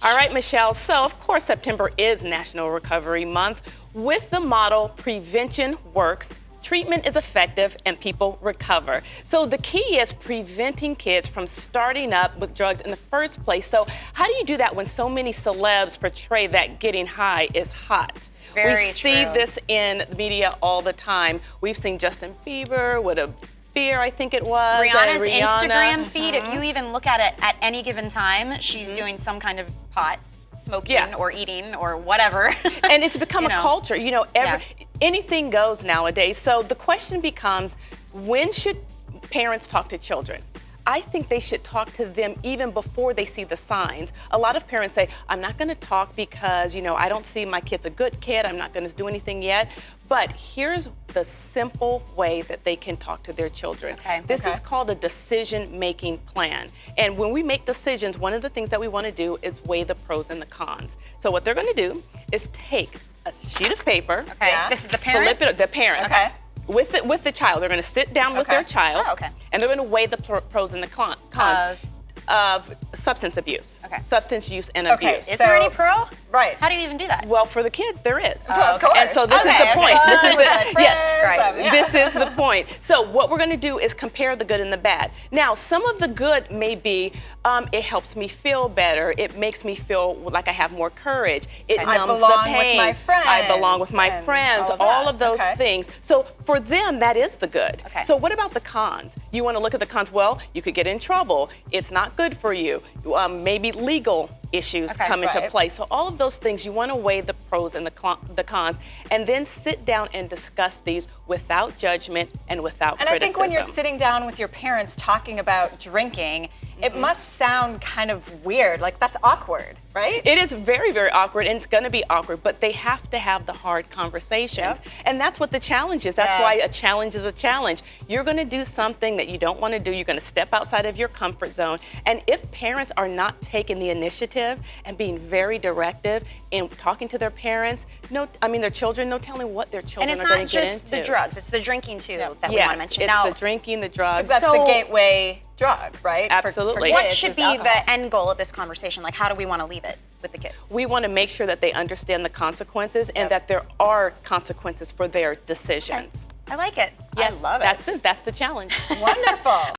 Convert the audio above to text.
All right, Michelle. So, of course, September is National Recovery Month with the motto, prevention works, treatment is effective, and people recover. So the key is preventing kids from starting up with drugs in the first place. So how do you do that when so many celebs portray that getting high is hot? Very We see true. this in the media all the time. We've seen Justin Bieber with a beer, I think it was. Rihanna's Rihanna. Instagram feed, if you even look at it at any given time, she's doing some kind of pot, smoking or eating or whatever. And it's become a culture. You know, anything goes nowadays. So the question becomes, when should parents talk to children? I think they should talk to them even before they see the signs. A lot of parents say, I'm not going to talk because, you know, I don't see my kid's a good kid. I'm not going to do anything yet. But here's the simple way that they can talk to their children. This is called a decision-making plan. And when we make decisions, one of the things that we want to do is weigh the pros and the cons. So what they're going to do is take a sheet of paper. This is the parents? Flip it, the parents. With the child. They're going to sit down with their child, and they're going to weigh the pros and the cons of substance abuse, substance use and abuse. Is there any pro? Right. How do you even do that? Well, for the kids, there is. Of course. And so this is the point. This is the, Yeah. this is the point. So what we're going to do is compare the good and the bad. Now, some of the good may be, it helps me feel better. It makes me feel like I have more courage. It numbs the pain. With my friends I belong with my friends. All of those that. things. So for them, that is the good. So what about the cons? You want to look at the cons. Well, you could get in trouble. It's not good for you. Maybe legal issues come into play. So all of those things, you want to weigh the pros and the cons, and then sit down and discuss these without judgment and without criticism. And I think when you're sitting down with your parents talking about drinking, it must sound kind of weird, like that's awkward, right? It is very, very awkward, and it's going to be awkward, but they have to have the hard conversations. And that's what the challenge is. That's why a challenge is a challenge. You're going to do something that you don't want to do. You're going to step outside of your comfort zone. And if parents are not taking the initiative and being very directive in talking to their parents, their children, no telling what their children are going to get into. And it's not just the drugs, it's the drinking too that we want to mention. It's the drinking, the drugs. That's the gateway drug, right? Absolutely. What should be the end goal of this conversation? Like, how do we want to leave it with the kids? We want to make sure that they understand the consequences and that there are consequences for their decisions. I like it. I love it. That's it. That's the challenge. Wonderful.